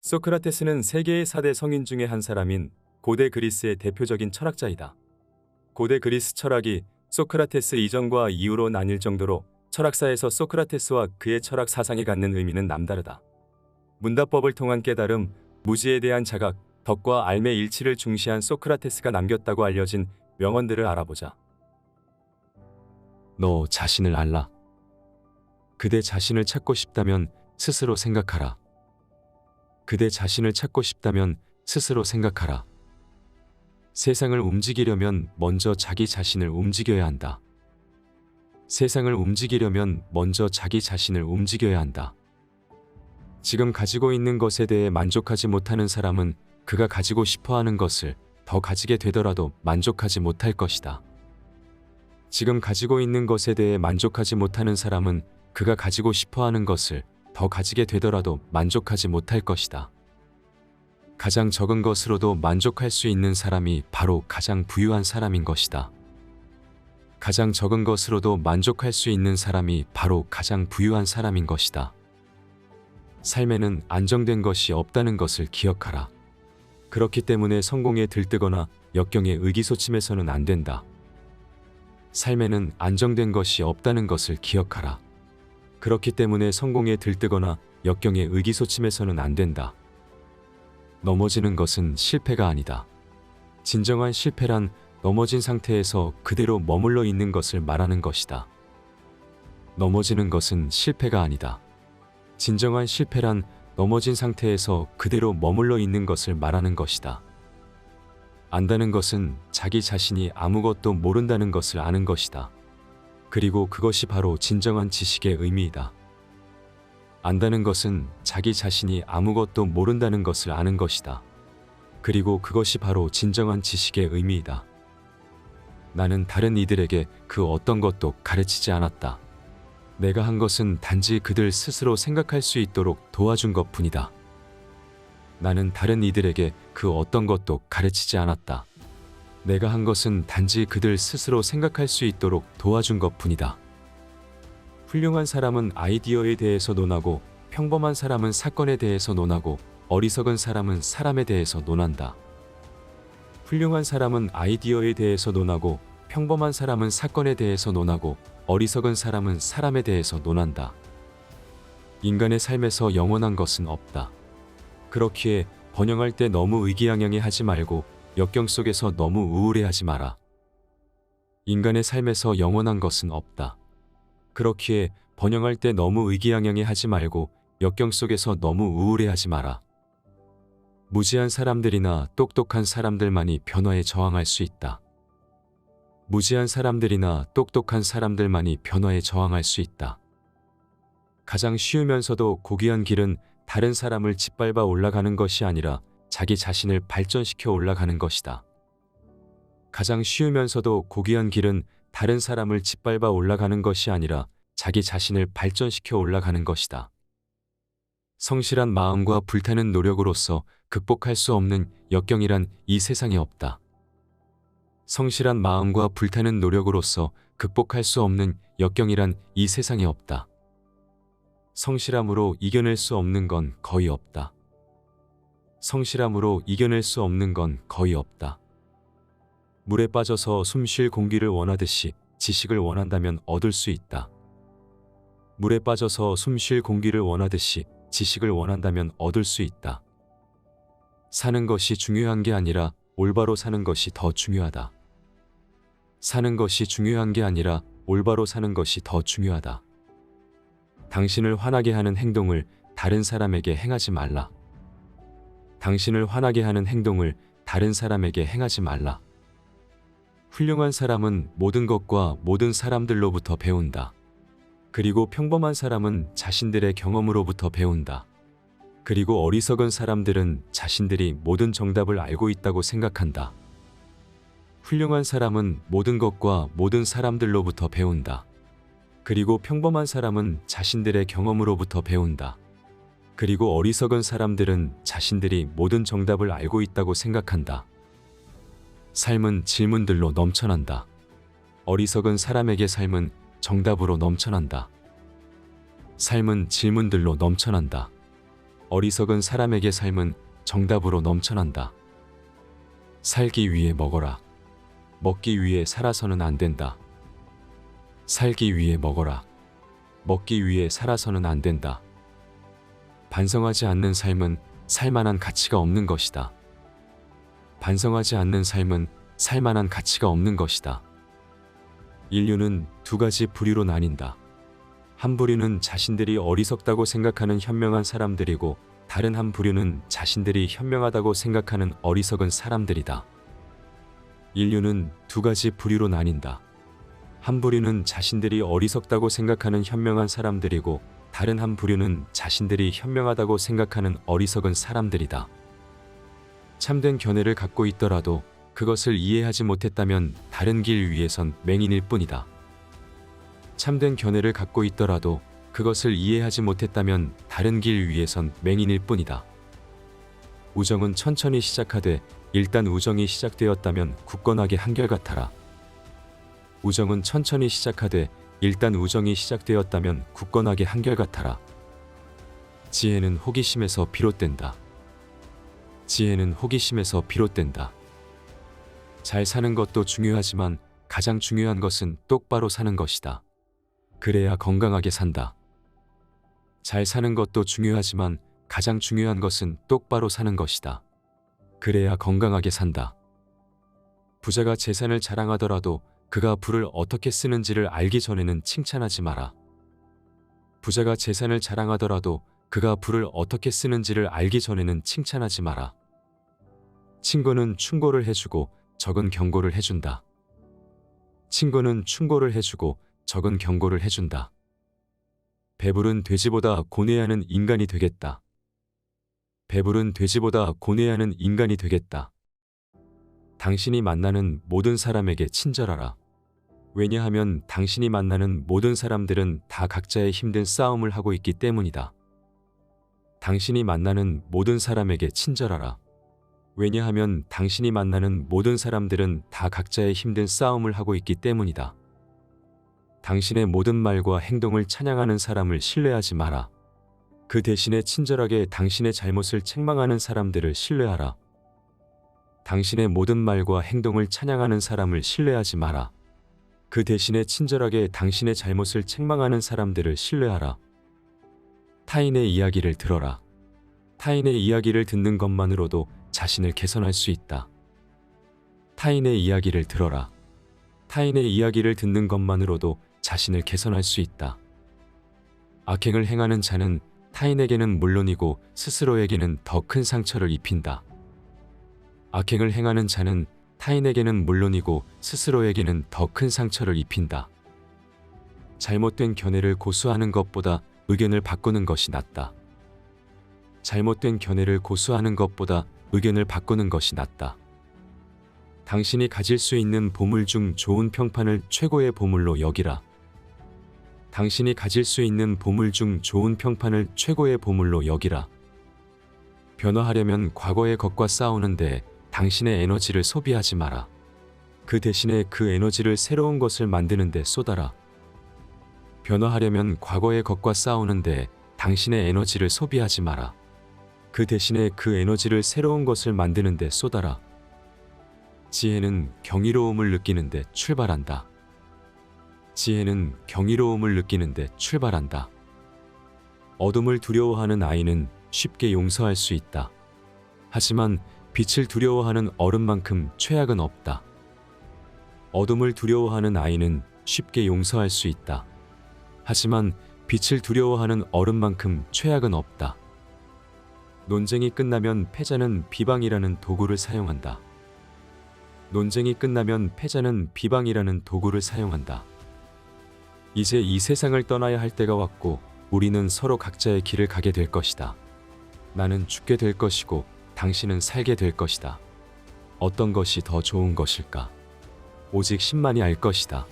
소크라테스는 세계의 4대 성인 중의 한 사람인 고대 그리스의 대표적인 철학자이다. 고대 그리스 철학이 소크라테스 이전과 이후로 나뉠 정도로 철학사에서 소크라테스와 그의 철학 사상이 갖는 의미는 남다르다. 문답법을 통한 깨달음, 무지에 대한 자각, 덕과 알의 일치를 중시한 소크라테스가 남겼다고 알려진 명언들을 알아보자. 너 자신을 알라. 그대 자신을 찾고 싶다면 스스로 생각하라. 그대 자신을 찾고 싶다면 스스로 생각하라. 세상을 움직이려면 먼저 자기 자신을 움직여야 한다. 세상을 움직이려면 먼저 자기 자신을 움직여야 한다. 지금 가지고 있는 것에 대해 만족하지 못하는 사람은 그가 가지고 싶어 하는 것을 더 가지게 되더라도 만족하지 못할 것이다. 지금 가지고 있는 것에 대해 만족하지 못하는 사람은 그가 가지고 싶어 하는 것을 더 가지게 되더라도 만족하지 못할 것이다. 가장 적은 것으로도 만족할 수 있는 사람이 바로 가장 부유한 사람인 것이다. 가장 적은 것으로도 만족할 수 있는 사람이 바로 가장 부유한 사람인 것이다. 삶에는 안정된 것이 없다는 것을 기억하라. 그렇기 때문에 성공에 들뜨거나 역경에 의기소침해서는 안 된다. 삶에는 안정된 것이 없다는 것을 기억하라. 그렇기 때문에 성공에 들뜨거나 역경에 의기소침해서는 안 된다. 넘어지는 것은 실패가 아니다. 진정한 실패란 넘어진 상태에서 그대로 머물러 있는 것을 말하는 것이다. 넘어지는 것은 실패가 아니다. 진정한 실패란 넘어진 상태에서 그대로 머물러 있는 것을 말하는 것이다. 안다는 것은 자기 자신이 아무것도 모른다는 것을 아는 것이다. 그리고 그것이 바로 진정한 지식의 의미이다. 안다는 것은 자기 자신이 아무것도 모른다는 것을 아는 것이다. 그리고 그것이 바로 진정한 지식의 의미이다. 나는 다른 이들에게 그 어떤 것도 가르치지 않았다. 내가 한 것은 단지 그들 스스로 생각할 수 있도록 도와준 것뿐이다. 나는 다른 이들에게 그 어떤 것도 가르치지 않았다. 내가 한 것은 단지 그들 스스로 생각할 수 있도록 도와준 것뿐이다. 훌륭한 사람은 아이디어에 대해서 논하고 평범한 사람은 사건에 대해서 논하고 어리석은 사람은 사람에 대해서 논한다. 훌륭한 사람은 아이디어에 대해서 논하고 평범한 사람은 사건에 대해서 논하고 어리석은 사람은 사람에 대해서 논한다. 인간의 삶에서 영원한 것은 없다. 그렇기에 번영할 때 너무 의기양양해 하지 말고 역경 속에서 너무 우울해하지 마라. 인간의 삶에서 영원한 것은 없다. 그렇기에 번영할 때 너무 의기양양해 하지 말고 역경 속에서 너무 우울해하지 마라. 무지한 사람들이나 똑똑한 사람들만이 변화에 저항할 수 있다. 무지한 사람들이나 똑똑한 사람들만이 변화에 저항할 수 있다. 가장 쉬우면서도 고귀한 길은 다른 사람을 짓밟아 올라가는 것이 아니라 자기 자신을 발전시켜 올라가는 것이다. 가장 쉬우면서도 고귀한 길은 다른 사람을 짓밟아 올라가는 것이 아니라 자기 자신을 발전시켜 올라가는 것이다. 성실한 마음과 불타는 노력으로서 극복할 수 없는 역경이란 이 세상에 없다. 성실한 마음과 불타는 노력으로서 극복할 수 없는 역경이란 이 세상에 없다. 성실함으로 이겨낼 수 없는 건 거의 없다. 성실함으로 이겨낼 수 없는 건 거의 없다. 물에 빠져서 숨 쉴 공기를 원하듯이 지식을 원한다면 얻을 수 있다. 물에 빠져서 숨 쉴 공기를 원하듯이 지식을 원한다면 얻을 수 있다. 사는 것이 중요한 게 아니라 올바로 사는 것이 더 중요하다. 사는 것이 중요한 게 아니라 올바로 사는 것이 더 중요하다. 당신을 화나게 하는 행동을 다른 사람에게 행하지 말라. 당신을 화나게 하는 행동을 다른 사람에게 행하지 말라. 훌륭한 사람은 모든 것과 모든 사람들로부터 배운다. 그리고 평범한 사람은 자신들의 경험으로부터 배운다. 그리고 어리석은 사람들은 자신들이 모든 정답을 알고 있다고 생각한다. 훌륭한 사람은 모든 것과 모든 사람들로부터 배운다. 그리고 평범한 사람은 자신들의 경험으로부터 배운다. 그리고 어리석은 사람들은 자신들이 모든 정답을 알고 있다고 생각한다. 삶은 질문들로 넘쳐난다. 어리석은 사람에게 삶은 정답으로 넘쳐난다. 삶은 질문들로 넘쳐난다. 어리석은 사람에게 삶은 정답으로 넘쳐난다. 살기 위해 먹어라. 먹기 위해 살아서는 안 된다. 살기 위해 먹어라. 먹기 위해 살아서는 안 된다. 반성하지 않는 삶은 살만한 가치가 없는 것이다. 반성하지 않는 삶은 살만한 가치가 없는 것이다. 인류는 두 가지 부류로 나뉜다. 한 부류는 자신들이 어리석다고 생각하는 현명한 사람들이고 다른 한 부류는 자신들이 현명하다고 생각하는 어리석은 사람들이다. 인류는 두 가지 부류로 나뉜다. 한 부류는 자신들이 어리석다고 생각하는 현명한 사람들이고 다른 한 부류는 자신들이 현명하다고 생각하는 어리석은 사람들이다. 참된 견해를 갖고 있더라도 그것을 이해하지 못했다면 다른 길 위에선 맹인일 뿐이다. 참된 견해를 갖고 있더라도 그것을 이해하지 못했다면 다른 길 위에선 맹인일 뿐이다. 우정은 천천히 시작하되 일단 우정이 시작되었다면 굳건하게 한결같아라. 우정은 천천히 시작하되 일단 우정이 시작되었다면 굳건하게 한결같아라. 지혜는 호기심에서 비롯된다. 지혜는 호기심에서 비롯된다. 잘 사는 것도 중요하지만 가장 중요한 것은 똑바로 사는 것이다. 그래야 건강하게 산다. 잘 사는 것도 중요하지만 가장 중요한 것은 똑바로 사는 것이다. 그래야 건강하게 산다. 부자가 재산을 자랑하더라도 그가 부를 어떻게 쓰는지를 알기 전에는 칭찬하지 마라. 부자가 재산을 자랑하더라도 그가 부를 어떻게 쓰는지를 알기 전에는 칭찬하지 마라. 친구는 충고를 해주고 적은 경고를 해준다. 친구는 충고를 해주고 적은 경고를 해준다. 배부른 돼지보다 고뇌하는 인간이 되겠다. 배부른 돼지보다 고뇌하는 인간이 되겠다. 당신이 만나는 모든 사람에게 친절하라. 왜냐하면 당신이 만나는 모든 사람들은 다 각자의 힘든 싸움을 하고 있기 때문이다. 당신이 만나는 모든 사람에게 친절하라. 왜냐하면 당신이 만나는 모든 사람들은 다 각자의 힘든 싸움을 하고 있기 때문이다. 당신의 모든 말과 행동을 찬양하는 사람을 신뢰하지 마라. 그 대신에 친절하게 당신의 잘못을 책망하는 사람들을 신뢰하라. 당신의 모든 말과 행동을 찬양하는 사람을 신뢰하지 마라. 그 대신에 친절하게 당신의 잘못을 책망하는 사람들을 신뢰하라. 타인의 이야기를 들어라. 타인의 이야기를 듣는 것만으로도 자신을 개선할 수 있다. 타인의 이야기를 들어라. 타인의 이야기를 듣는 것만으로도 자신을 개선할 수 있다. 악행을 행하는 자는 타인에게는 물론이고 스스로에게는 더 큰 상처를 입힌다. 악행을 행하는 자는 타인에게는 물론이고 스스로에게는 더 큰 상처를 입힌다. 잘못된 견해를 고수하는 것보다 의견을 바꾸는 것이 낫다. 잘못된 견해를 고수하는 것보다 의견을 바꾸는 것이 낫다. 당신이 가질 수 있는 보물 중 좋은 평판을 최고의 보물로 여기라. 당신이 가질 수 있는 보물 중 좋은 평판을 최고의 보물로 여기라. 변화하려면 과거의 것과 싸우는데 당신의 에너지를 소비하지 마라. 그 대신에 그 에너지를 새로운 것을 만드는 데 쏟아라. 변화하려면 과거의 것과 싸우는데 당신의 에너지를 소비하지 마라. 그 대신에 그 에너지를 새로운 것을 만드는 데 쏟아라. 지혜는 경이로움을 느끼는 데 출발한다. 지혜는 경이로움을 느끼는 데 출발한다. 어둠을 두려워하는 아이는 쉽게 용서할 수 있다. 하지만 빛을 두려워하는 어른만큼 최악은 없다. 어둠을 두려워하는 아이는 쉽게 용서할 수 있다. 하지만 빛을 두려워하는 어른만큼 최악은 없다. 논쟁이 끝나면 패자는 비방이라는 도구를 사용한다. 논쟁이 끝나면 패자는 비방이라는 도구를 사용한다. 이제 이 세상을 떠나야 할 때가 왔고 우리는 서로 각자의 길을 가게 될 것이다. 나는 죽게 될 것이고 당신은 살게 될 것이다. 어떤 것이 더 좋은 것일까? 오직 신만이 알 것이다.